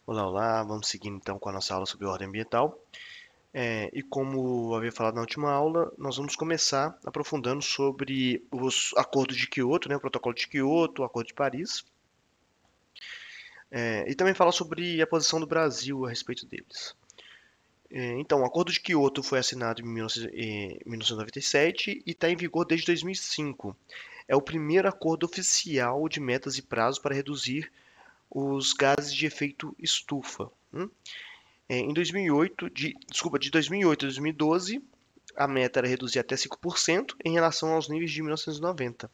Olá, olá, vamos seguindo então com a nossa aula sobre ordem ambiental. E como eu havia falado na última aula, nós vamos começar aprofundando sobre os acordos de Quioto, né, o Protocolo de Quioto, o Acordo de Paris, e também falar sobre a posição do Brasil a respeito deles. Então, o Acordo de Quioto foi assinado em 1997 e está em vigor desde 2005. É o primeiro acordo oficial de metas e prazos para reduzir os gases de efeito estufa. Em 2008, de 2008 a 2012, a meta era reduzir até 5% em relação aos níveis de 1990.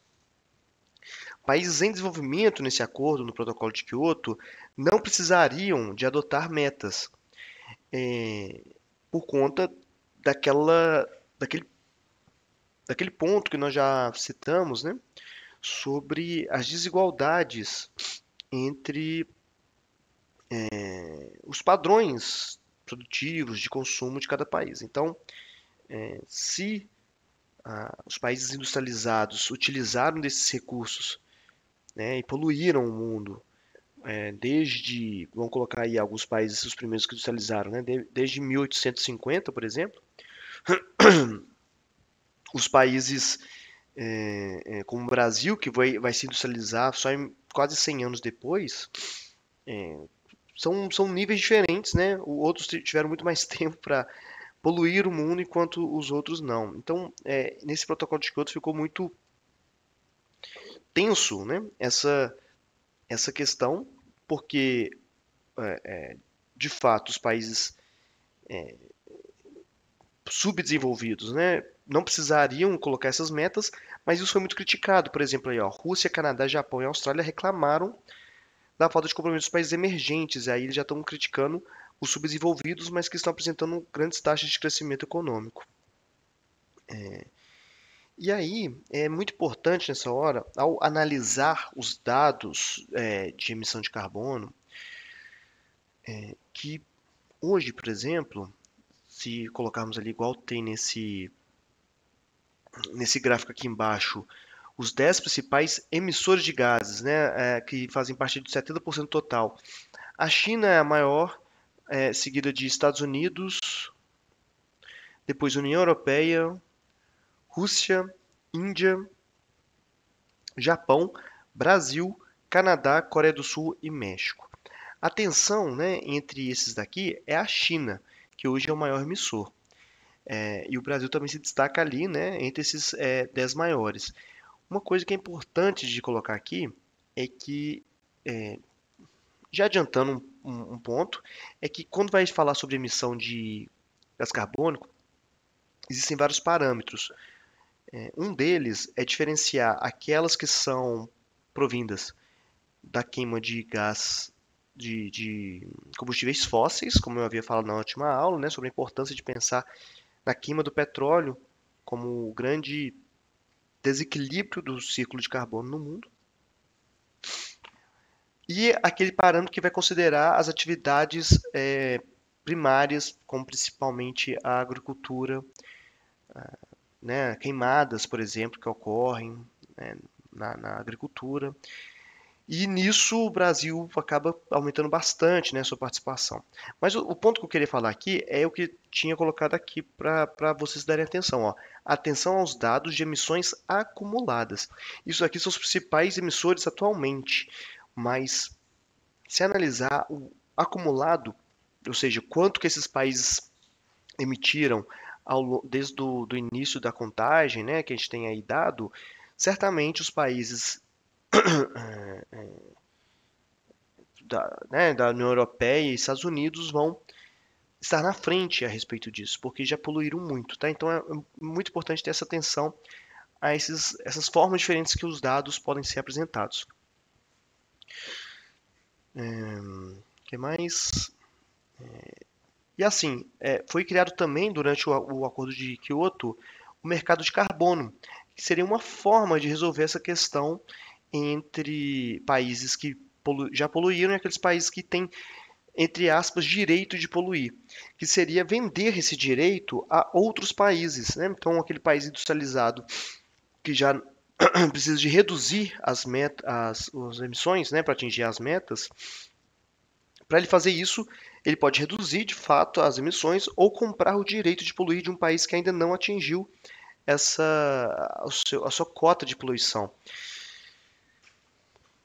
Países em desenvolvimento nesse acordo, no Protocolo de Quioto, não precisariam de adotar metas, eh, por conta daquela, daquele, daquele ponto que nós já citamos, né, sobre as desigualdades entre os padrões produtivos de consumo de cada país. Então, se os países industrializados utilizaram desses recursos, né, e poluíram o mundo, desde, vamos colocar aí alguns países, os primeiros que industrializaram, né, desde 1850, por exemplo, os países como o Brasil, que vai se industrializar só em quase 100 anos depois, são níveis diferentes, né? Outros tiveram muito mais tempo para poluir o mundo, enquanto os outros não. Então, nesse protocolo de Kyoto ficou muito tenso, né? Essa questão, porque de fato os países subdesenvolvidos, né, não precisariam colocar essas metas, mas isso foi muito criticado. Por exemplo, aí, ó, Rússia, Canadá, Japão e Austrália reclamaram da falta de compromisso dos países emergentes. Aí eles já estão criticando os subdesenvolvidos, mas que estão apresentando grandes taxas de crescimento econômico. E aí é muito importante nessa hora, ao analisar os dados de emissão de carbono, que hoje, por exemplo, se colocarmos ali igual tem nesse gráfico aqui embaixo, os 10 principais emissores de gases, né, que fazem parte de 70% do total. A China é a maior, seguida de Estados Unidos, depois União Europeia, Rússia, Índia, Japão, Brasil, Canadá, Coreia do Sul e México. A tensão, né, entre esses daqui é a China, que hoje é o maior emissor. E o Brasil também se destaca ali, né, entre esses 10 maiores. Uma coisa que é importante de colocar aqui é que, já adiantando um ponto, é que quando vai falar sobre emissão de gás carbônico, existem vários parâmetros. Um deles é diferenciar aquelas que são provindas da queima de gás de combustíveis fósseis, como eu havia falado na última aula, né, sobre a importância de pensar na queima do petróleo como o grande desequilíbrio do ciclo de carbono no mundo. E aquele parâmetro que vai considerar as atividades primárias, como principalmente a agricultura, né, queimadas, por exemplo, que ocorrem, né, na agricultura. E nisso o Brasil acaba aumentando bastante, né, sua participação. Mas o ponto que eu queria falar aqui é o que tinha colocado aqui para vocês darem atenção. Ó. Atenção aos dados de emissões acumuladas. Isso aqui são os principais emissores atualmente. Mas se analisar o acumulado, ou seja, quanto que esses países emitiram desde do início da contagem, né, que a gente tem aí dado, certamente os países da União Europeia e Estados Unidos vão estar na frente a respeito disso, porque já poluíram muito, tá? Então é muito importante ter essa atenção a essas formas diferentes que os dados podem ser apresentados. O que mais? E assim, foi criado também durante o Acordo de Kyoto o mercado de carbono, que seria uma forma de resolver essa questão entre países que já poluíram e aqueles países que têm, entre aspas, direito de poluir, que seria vender esse direito a outros países, né? Então, aquele país industrializado que já precisa de reduzir as emissões, né, para atingir as metas, Para ele fazer isso, ele pode reduzir de fato as emissões ou comprar o direito de poluir de um país que ainda não atingiu a sua cota de poluição.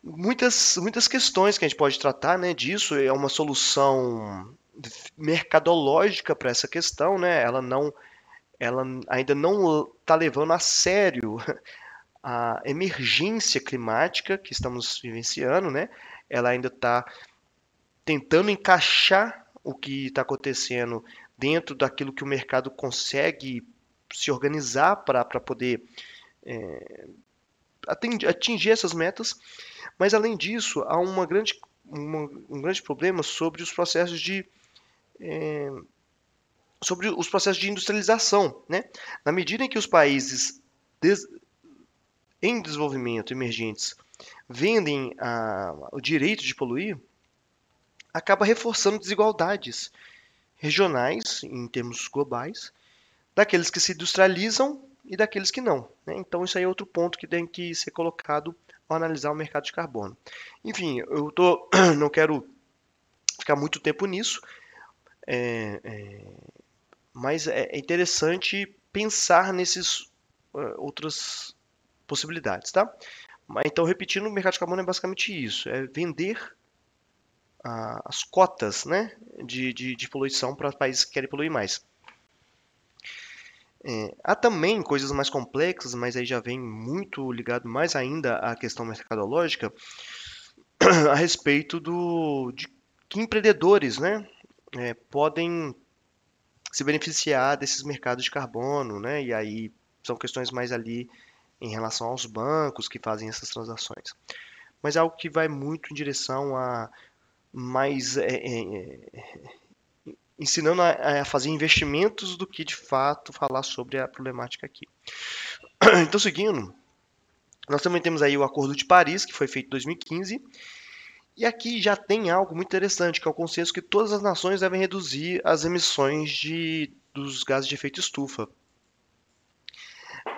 Muitas questões que a gente pode tratar, né, disso. É uma solução mercadológica para essa questão, né? Ela ainda não está levando a sério a emergência climática que estamos vivenciando, né? Ela ainda está tentando encaixar o que está acontecendo dentro daquilo que o mercado consegue se organizar para poder atingir essas metas. Mas além disso, há um grande problema sobre os processos de industrialização, né? Na medida em que os países em desenvolvimento emergentes vendem o direito de poluir, acaba reforçando desigualdades regionais, em termos globais, daqueles que se industrializam e daqueles que não, né? Então, isso aí é outro ponto que tem que ser colocado ao analisar o mercado de carbono. Enfim, não quero ficar muito tempo nisso, mas é interessante pensar nesses outras possibilidades, tá? Então, repetindo, o mercado de carbono é basicamente isso: é vender as cotas, né, de poluição para países que querem poluir mais. Há também coisas mais complexas, mas aí já vem muito ligado mais ainda à questão mercadológica, a respeito de que empreendedores, né, podem se beneficiar desses mercados de carbono, né, e aí são questões mais ali em relação aos bancos que fazem essas transações. Mas é algo que vai muito em direção a mais ensinando a fazer investimentos do que de fato falar sobre a problemática aqui. Então, seguindo, nós também temos aí o Acordo de Paris, que foi feito em 2015, e aqui já tem algo muito interessante, que é o consenso que todas as nações devem reduzir as emissões dos gases de efeito estufa,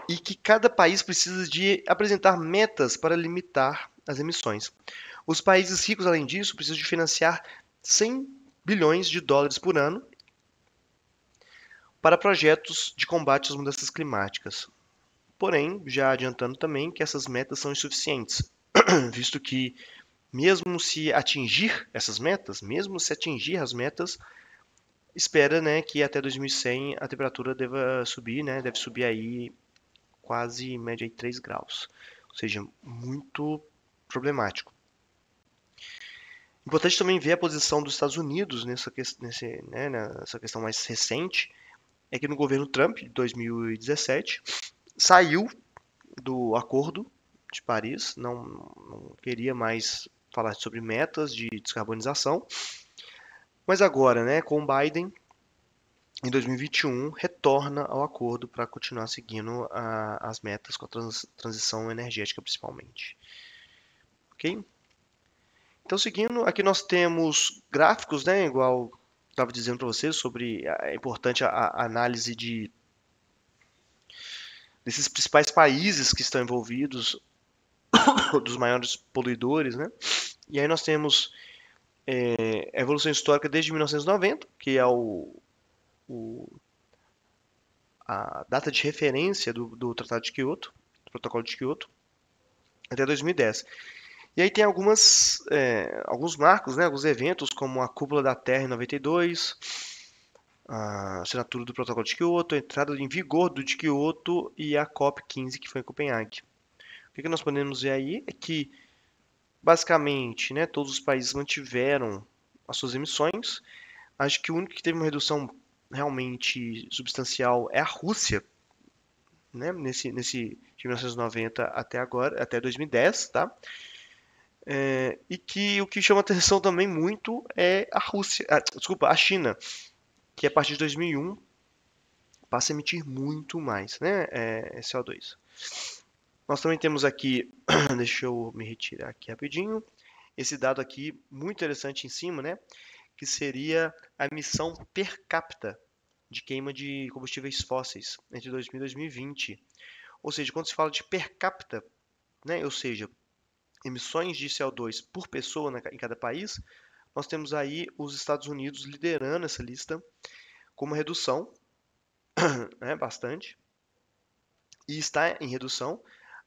e que cada país precisa de apresentar metas para limitar as emissões. Os países ricos, além disso, precisam de financiar 100 bilhões de dólares por ano para projetos de combate às mudanças climáticas. Porém, já adiantando também que essas metas são insuficientes, visto que mesmo se atingir as metas, espera, né, que até 2100 a temperatura deva subir, né, deve subir aí quase em média aí 3 graus, ou seja, muito problemático. Importante também ver a posição dos Estados Unidos nessa questão mais recente, é que no governo Trump, de 2017, saiu do Acordo de Paris, não queria mais falar sobre metas de descarbonização, mas agora, né, com Biden, em 2021, retorna ao acordo para continuar seguindo as metas com a transição energética, principalmente. Ok? Então, seguindo, aqui nós temos gráficos, né, igual estava dizendo para vocês, sobre a importante a análise desses principais países que estão envolvidos, dos maiores poluidores, né? E aí nós temos a evolução histórica desde 1990, que é a data de referência do Tratado de Kyoto, do Protocolo de Kyoto, até 2010. E aí tem alguns marcos, né, alguns eventos, como a Cúpula da Terra em 92, a assinatura do Protocolo de Kyoto, a entrada em vigor do de Kyoto e a COP15, que foi em Copenhague. O que nós podemos ver aí é que, basicamente, né, todos os países mantiveram as suas emissões. Acho que o único que teve uma redução realmente substancial é a Rússia, né, de 1990 até agora, até 2010, tá? E que o que chama atenção também muito é a China, que a partir de 2001 passa a emitir muito mais, né, CO2. Nós também temos aqui, deixa eu me retirar aqui rapidinho, esse dado aqui muito interessante em cima, né, que seria a emissão per capita de queima de combustíveis fósseis entre 2000 e 2020. Ou seja, quando se fala de per capita, né, ou seja, emissões de CO2 por pessoa em cada país, nós temos aí os Estados Unidos liderando essa lista com uma redução, né, bastante, e está em redução.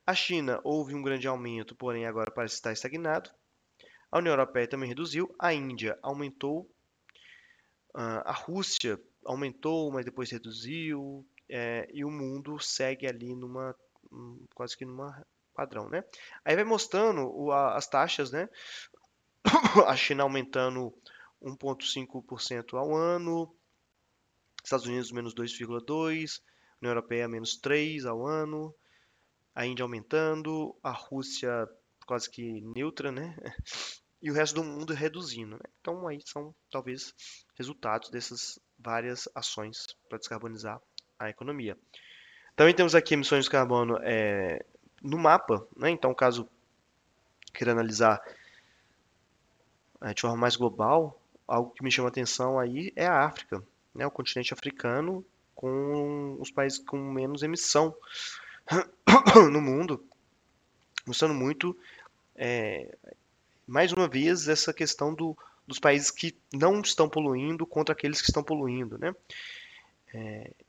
A China houve um grande aumento, porém agora parece estar estagnado. A União Europeia também reduziu, a Índia aumentou, a Rússia aumentou, mas depois reduziu, e o mundo segue ali quase que numa padrão, né? Aí vai mostrando as taxas, né? A China aumentando 1,5% ao ano, Estados Unidos menos 2,2%, União Europeia menos 3% ao ano, a Índia aumentando, a Rússia quase que neutra, né? E o resto do mundo reduzindo, né? Então aí são talvez resultados dessas várias ações para descarbonizar a economia. Também temos aqui emissões de carbono no mapa, né? Então, caso queira analisar de forma mais global, algo que me chama atenção aí é a África, né? O continente africano com os países com menos emissão no mundo, mostrando muito, mais uma vez, essa questão dos países que não estão poluindo contra aqueles que estão poluindo, né?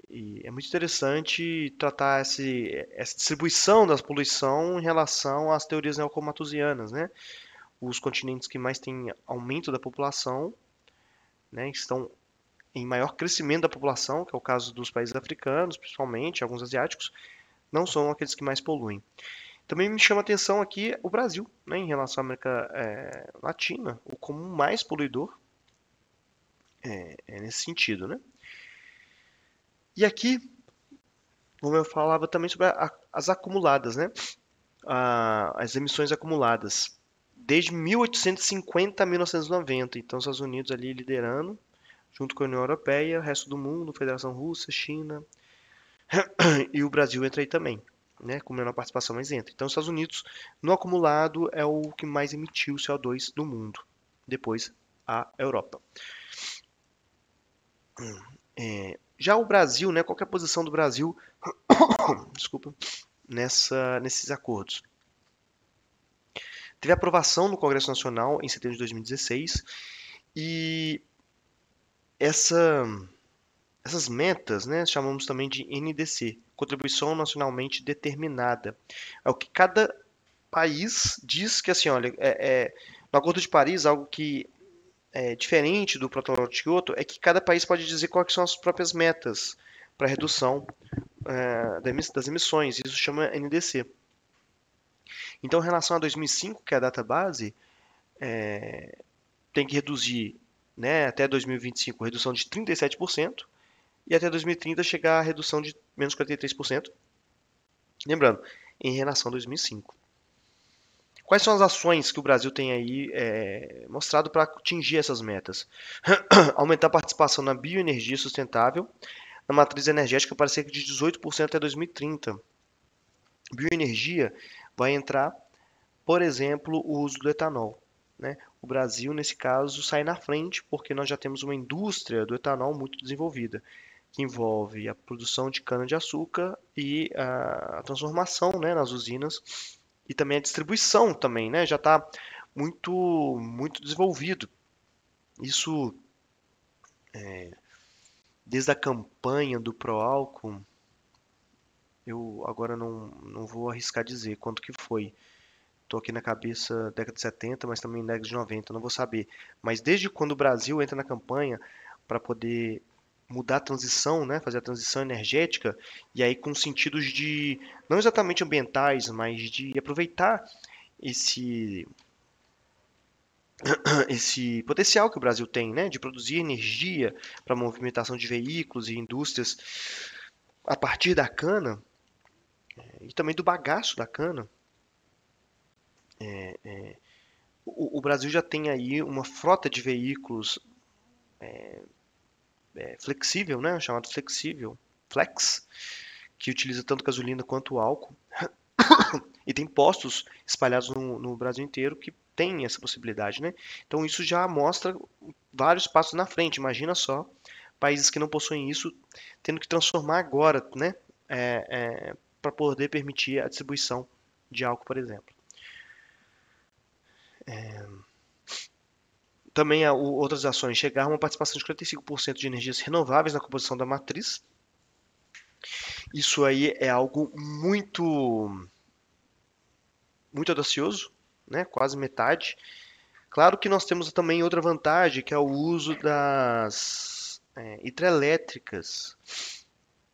E é muito interessante tratar essa distribuição da poluição em relação às teorias neomalthusianas, né? Os continentes que mais têm aumento da população, né, estão em maior crescimento da população, que é o caso dos países africanos, principalmente, alguns asiáticos, não são aqueles que mais poluem. Também me chama a atenção aqui o Brasil, né, em relação à América Latina, o como mais poluidor nesse sentido, né? E aqui, como eu falava também sobre as acumuladas, né? As emissões acumuladas desde 1850 a 1990. Então, os Estados Unidos ali liderando, junto com a União Europeia, o resto do mundo, Federação Russa, China, e o Brasil entra aí também, né, com menor participação, mas entra. Então, os Estados Unidos, no acumulado, é o que mais emitiu CO2 do mundo. Depois, a Europa. Já o Brasil, né, qual que é a posição do Brasil, desculpa, nesses acordos? Teve aprovação no Congresso Nacional em setembro de 2016 e essa, essas metas, né, chamamos também de NDC, Contribuição Nacionalmente Determinada. É o que cada país diz que, assim, olha, no Acordo de Paris, algo que é diferente do Protocolo de Kyoto é que cada país pode dizer quais são as próprias metas para redução das emissões. Isso chama NDC. Então, em relação a 2005, que é a data base, tem que reduzir, né, até 2025, redução de 37%, e até 2030 chegar a redução de menos 43%. Lembrando, em relação a 2005. Quais são as ações que o Brasil tem aí mostrado para atingir essas metas? Aumentar a participação na bioenergia sustentável, na matriz energética para cerca de 18% até 2030. Bioenergia vai entrar, por exemplo, o uso do etanol, né? O Brasil, nesse caso, sai na frente porque nós já temos uma indústria do etanol muito desenvolvida, que envolve a produção de cana-de-açúcar e a transformação, né, nas usinas e também a distribuição também, né, já está muito muito desenvolvido. Isso desde a campanha do Proálcool, eu agora não vou arriscar dizer quanto que foi. Estou aqui na cabeça década de 70, mas também década de 90, não vou saber. Mas desde quando o Brasil entra na campanha para poder mudar a transição, né, fazer a transição energética, e aí com sentidos de, não exatamente ambientais, mas de aproveitar esse, esse potencial que o Brasil tem, né, de produzir energia para a movimentação de veículos e indústrias a partir da cana, e também do bagaço da cana. O Brasil já tem aí uma frota de veículos flexível, né, chamado flexível, flex, que utiliza tanto gasolina quanto álcool. E tem postos espalhados no Brasil inteiro que tem essa possibilidade, né? Então isso já mostra vários passos na frente. Imagina só, países que não possuem isso tendo que transformar agora, né? Para poder permitir a distribuição de álcool, por exemplo. Também há outras ações chegaram a uma participação de 45% de energias renováveis na composição da matriz. Isso aí é algo muito audacioso, né? Quase metade. Claro que nós temos também outra vantagem, que é o uso das hidrelétricas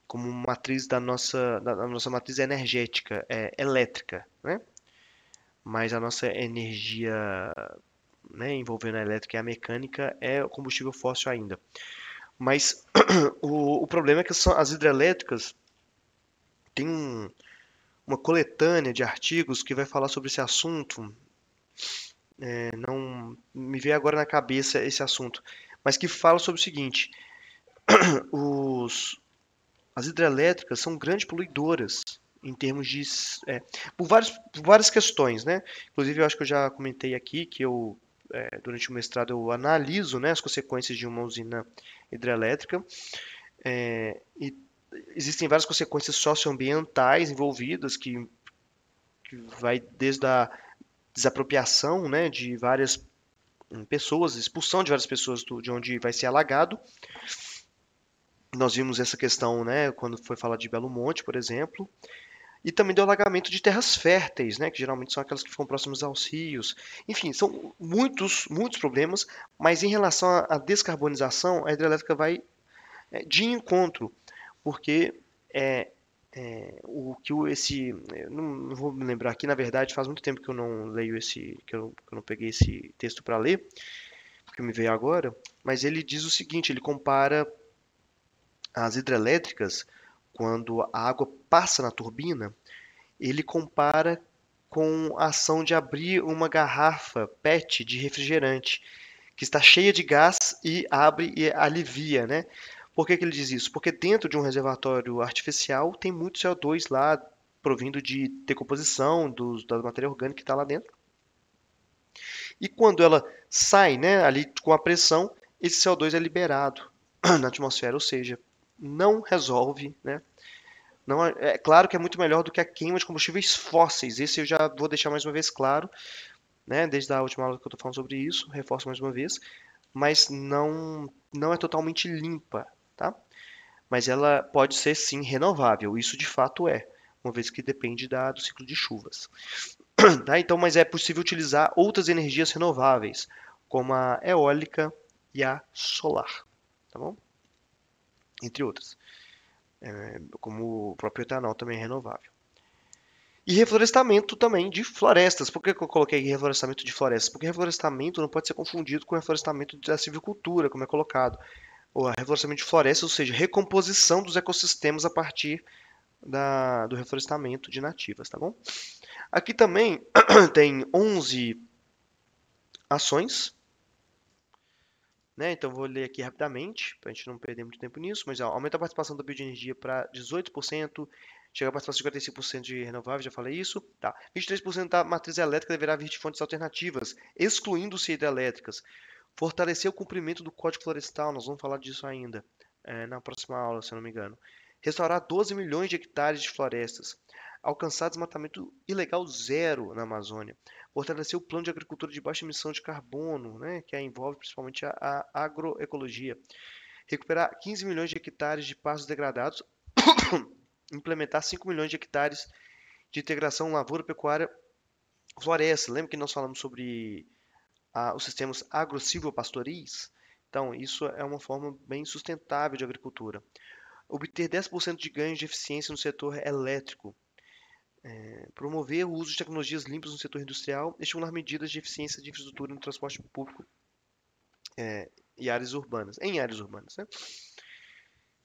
como matriz da nossa matriz energética, elétrica, né? Mas a nossa energia, né, envolvendo a elétrica e a mecânica é o combustível fóssil ainda. Mas o problema é que as hidrelétricas têm uma coletânea de artigos que vai falar sobre esse assunto. Não me veio agora na cabeça esse assunto, mas que fala sobre o seguinte: os, as hidrelétricas são grandes poluidoras em termos de por várias questões, né? Inclusive eu acho que eu já comentei aqui que durante o mestrado eu analiso, né, as consequências de uma usina hidrelétrica, e existem várias consequências socioambientais envolvidas que vai desde a desapropriação, né, de várias pessoas, expulsão de várias pessoas de onde vai ser alagado. Nós vimos essa questão, né, quando foi falar de Belo Monte, por exemplo, e também do alagamento de terras férteis, né, que geralmente são aquelas que ficam próximas aos rios. Enfim, são muitos problemas, mas em relação à descarbonização, a hidrelétrica vai de encontro, porque é, o que não vou me lembrar aqui, na verdade, faz muito tempo que eu não leio que eu não peguei esse texto para ler, porque me veio agora, mas ele diz o seguinte, ele compara as hidrelétricas, quando a água passa na turbina, ele compara com a ação de abrir uma garrafa PET de refrigerante, que está cheia de gás e abre e alivia, né? Por que que ele diz isso? Porque dentro de um reservatório artificial tem muito CO2 lá, provindo de decomposição da matéria orgânica que está lá dentro. E quando ela sai, né, ali com a pressão, esse CO2 é liberado na atmosfera, ou seja, não resolve, né? Não é claro que é muito melhor do que a queima de combustíveis fósseis. Esse eu já vou deixar mais uma vez claro, né? Desde a última aula que eu estou falando sobre isso, reforço mais uma vez, mas não é totalmente limpa, tá? Mas ela pode ser sim renovável. Isso de fato é, uma vez que depende do ciclo de chuvas. Tá? Então, mas é possível utilizar outras energias renováveis, como a eólica e a solar, tá bom? Entre outras, como o próprio etanol também é renovável. E reflorestamento também de florestas. Por que que eu coloquei reflorestamento de florestas? Porque reflorestamento não pode ser confundido com reflorestamento da silvicultura, como é colocado. Ou reflorestamento de florestas, ou seja, recomposição dos ecossistemas a partir do reflorestamento de nativas, tá bom? Aqui também tem 11 ações, né? Então vou ler aqui rapidamente, para a gente não perder muito tempo nisso, mas aumenta a participação da bioenergia para 18%, chega a participação de 55% de renováveis, já falei isso. Tá. 23% da matriz elétrica deverá vir de fontes alternativas, excluindo-se hidrelétricas. Fortalecer o cumprimento do Código Florestal, nós vamos falar disso ainda na próxima aula, se eu não me engano. Restaurar 12 milhões de hectares de florestas. Alcançar desmatamento ilegal zero na Amazônia. Fortalecer o plano de agricultura de baixa emissão de carbono, né, que envolve principalmente a agroecologia. Recuperar 15 milhões de hectares de pastos degradados. Implementar 5 milhões de hectares de integração lavoura-pecuária-floresta. Lembra que nós falamos sobre os sistemas agro-silvopastoris? Então, isso é uma forma bem sustentável de agricultura. Obter 10% de ganhos de eficiência no setor elétrico. Promover o uso de tecnologias limpas no setor industrial e estimular medidas de eficiência de infraestrutura no transporte público em áreas urbanas, né?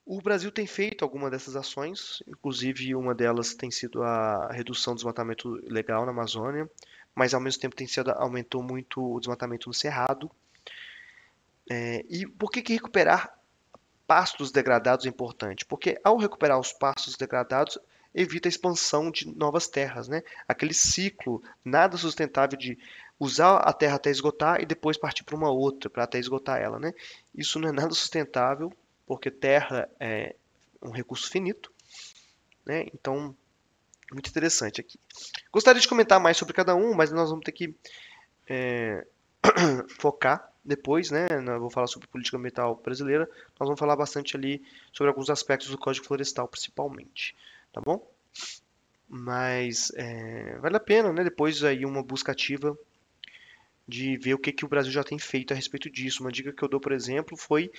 O Brasil tem feito alguma dessas ações, inclusive uma delas tem sido a redução do desmatamento legal na Amazônia, mas ao mesmo tempo aumentou muito o desmatamento no Cerrado. E por que recuperar pastos degradados é importante? Porque ao recuperar os pastos degradados, evita a expansão de novas terras, né? Aquele ciclo nada sustentável de usar a terra até esgotar e depois partir para uma outra, para até esgotar ela, né? Isso não é nada sustentável, porque terra é um recurso finito, né? Então, muito interessante aqui. Gostaria de comentar mais sobre cada um, mas nós vamos ter que focar depois, né, eu vou falar sobre política ambiental brasileira, nós vamos falar bastante ali sobre alguns aspectos do Código Florestal, principalmente, tá bom? Mas vale a pena, né, depois aí uma busca ativa de ver o que que o Brasil já tem feito a respeito disso. Uma dica que eu dou, por exemplo, foi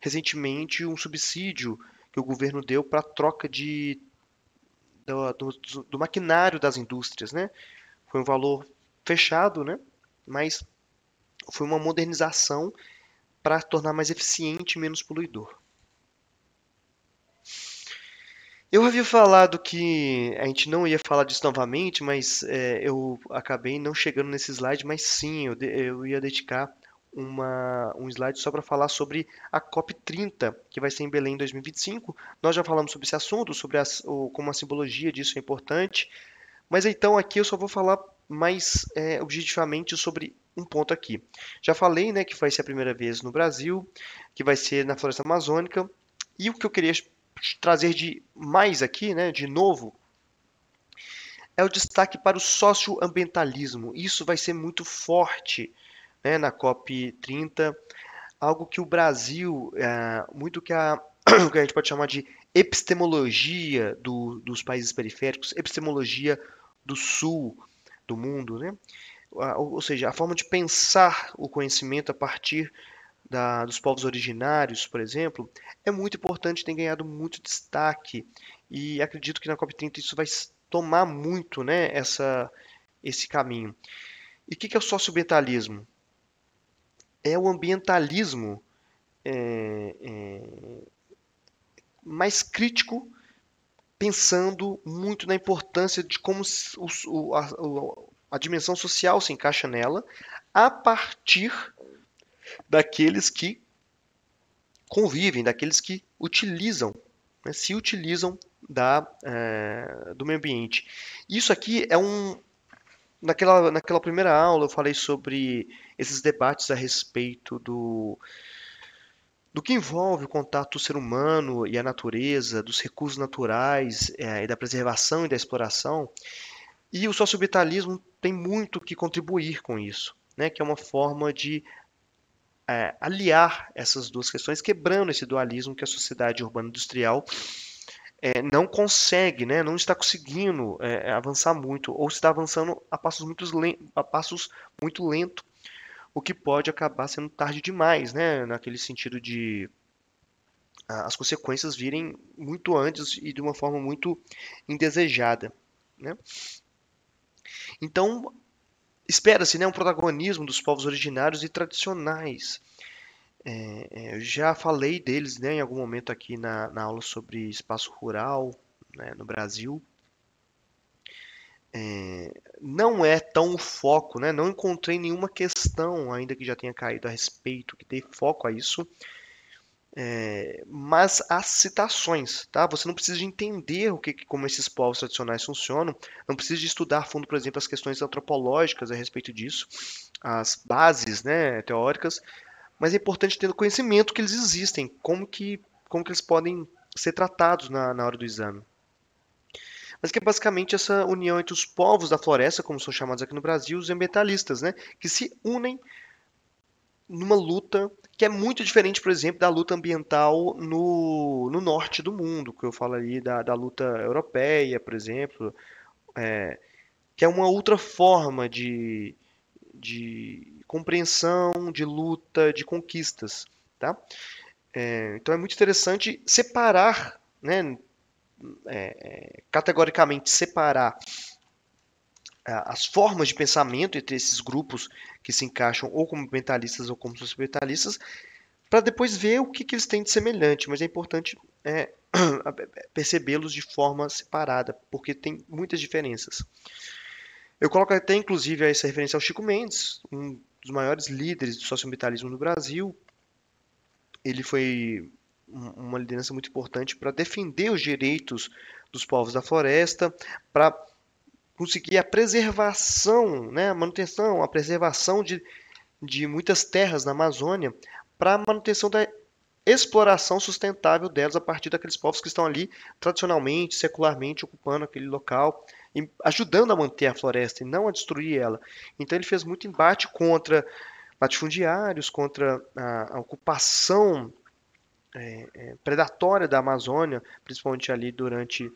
recentemente um subsídio que o governo deu para a troca do maquinário das indústrias, né? Foi um valor fechado, né? Mas foi uma modernização para tornar mais eficiente e menos poluidor. Eu havia falado que a gente não ia falar disso novamente, mas eu acabei não chegando nesse slide, mas sim, eu ia dedicar um slide só para falar sobre a COP30, que vai ser em Belém em 2025. Nós já falamos sobre esse assunto, sobre como a simbologia disso é importante, mas então aqui eu só vou falar mais objetivamente sobre um ponto aqui. Já falei, né, que vai ser a primeira vez no Brasil, que vai ser na Floresta Amazônica, e o que eu queria trazer de mais aqui, né, de novo, é o destaque para o socioambientalismo. Isso vai ser muito forte, né, na COP30, algo que o Brasil, muito que a gente pode chamar de epistemologia dos países periféricos, epistemologia do sul do mundo, né? Ou seja, a forma de pensar o conhecimento a partir dos povos originários, por exemplo, é muito importante, tem ganhado muito destaque e acredito que na COP30 isso vai tomar muito, né, esse caminho. E o que é o socioambientalismo? É o ambientalismo mais crítico, pensando muito na importância de como a dimensão social se encaixa nela, a partir daqueles que convivem, daqueles que utilizam, né, se utilizam do meio ambiente. Isso aqui é naquela primeira aula eu falei sobre esses debates a respeito do que envolve o contato do ser humano e a natureza, dos recursos naturais, e da preservação e da exploração. E o socioambientalismo tem muito que contribuir com isso, né? Que é uma forma de aliar essas duas questões, quebrando esse dualismo que a sociedade urbana industrial não consegue, né? Não está conseguindo avançar muito, ou está avançando a passos muito lentos, o que pode acabar sendo tarde demais, né? Naquele sentido de as consequências virem muito antes e de uma forma muito indesejada, né? Então, espera-se, né, um protagonismo dos povos originários e tradicionais. Eu já falei deles, né, em algum momento aqui na aula sobre espaço rural, né, no Brasil. Não é tão o foco, né? Não encontrei nenhuma questão ainda que já tenha caído a respeito, que dê foco a isso. Mas há citações, tá? Você não precisa de entender como esses povos tradicionais funcionam, não precisa de estudar a fundo, por exemplo, as questões antropológicas a respeito disso, as bases, né, teóricas, mas é importante ter o conhecimento que eles existem, como que eles podem ser tratados na hora do exame. Mas que é basicamente essa união entre os povos da floresta, como são chamados aqui no Brasil, os ambientalistas, né, que se unem numa luta que é muito diferente, por exemplo, da luta ambiental no norte do mundo, que eu falo ali da luta europeia, por exemplo, que é uma outra forma de compreensão, de luta, de conquistas, tá? Então é muito interessante separar, né, categoricamente separar as formas de pensamento entre esses grupos que se encaixam ou como ambientalistas ou como socioambientalistas, para depois ver o que eles têm de semelhante, mas é importante percebê-los de forma separada, porque tem muitas diferenças. Eu coloco até, inclusive, essa referência ao Chico Mendes, um dos maiores líderes do socioambientalismo no Brasil. Ele foi uma liderança muito importante para defender os direitos dos povos da floresta, para conseguir a preservação, né, a manutenção, a preservação de muitas terras na Amazônia, para a manutenção da exploração sustentável delas a partir daqueles povos que estão ali tradicionalmente, secularmente ocupando aquele local e ajudando a manter a floresta e não a destruir ela. Então ele fez muito embate contra latifundiários, contra a ocupação predatória da Amazônia, principalmente ali durante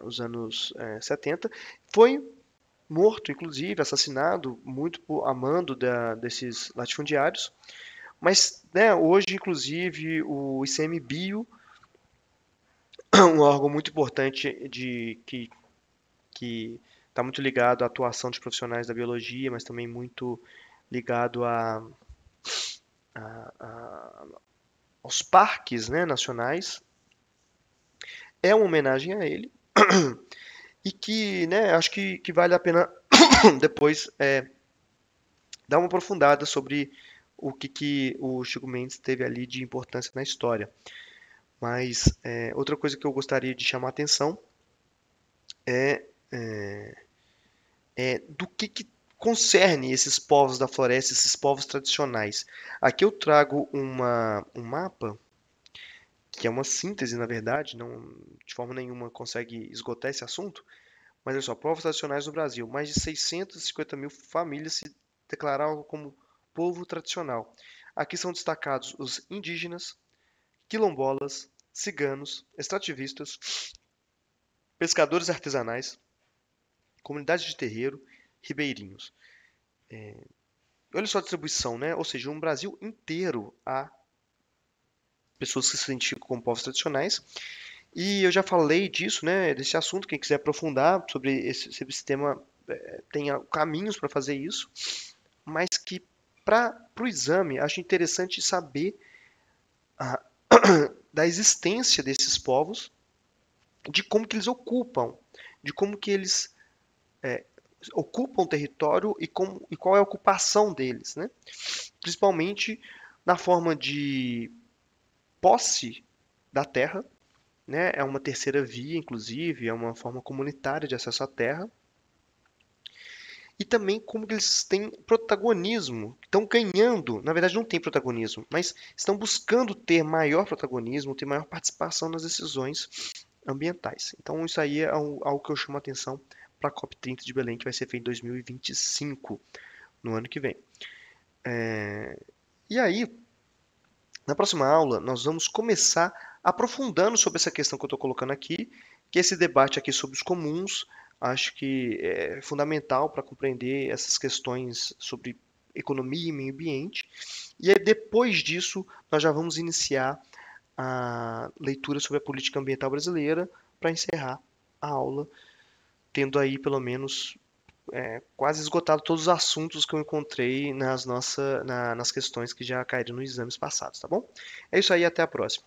os anos 70. Foi morto, inclusive, assassinado, muito a mando desses latifundiários. Mas, né, hoje, inclusive, o ICMBio, um órgão muito importante que está muito ligado à atuação de profissionais da biologia, mas também muito ligado aos parques, né, nacionais, é uma homenagem a ele e que, né, acho que vale a pena depois dar uma aprofundada sobre o que o Chico Mendes teve ali de importância na história. Mas outra coisa que eu gostaria de chamar a atenção é, do que concerne esses povos da floresta, esses povos tradicionais. Aqui eu trago um mapa, que é uma síntese, na verdade, não de forma nenhuma consegue esgotar esse assunto, mas olha só, povos tradicionais no Brasil. Mais de 650 mil famílias se declararam como povo tradicional. Aqui são destacados os indígenas, quilombolas, ciganos, extrativistas, pescadores artesanais, comunidades de terreiro, ribeirinhos. Olha só a distribuição, né? Ou seja, um Brasil inteiro há pessoas que se identificam como povos tradicionais. E eu já falei disso, né? Desse assunto. Quem quiser aprofundar sobre esse tema, tem caminhos para fazer isso. Mas que para o exame, acho interessante saber da existência desses povos, de como que eles ocupam, de como que eles ocupam o território e qual é a ocupação deles, né? Principalmente na forma de posse da terra, né? É uma terceira via, inclusive, é uma forma comunitária de acesso à terra. E também como que eles têm protagonismo, estão ganhando, na verdade não tem protagonismo, mas estão buscando ter maior protagonismo, ter maior participação nas decisões ambientais. Então isso aí é algo que eu chamo a atenção para a COP30 de Belém, que vai ser feita em 2025, no ano que vem. E aí, na próxima aula, nós vamos começar aprofundando sobre essa questão que eu estou colocando aqui, que é esse debate aqui sobre os comuns, acho que é fundamental para compreender essas questões sobre economia e meio ambiente. E aí, depois disso, nós já vamos iniciar a leitura sobre a política ambiental brasileira para encerrar a aula, tendo aí pelo menos quase esgotado todos os assuntos que eu encontrei nas questões que já caíram nos exames passados, tá bom? É isso aí, até a próxima.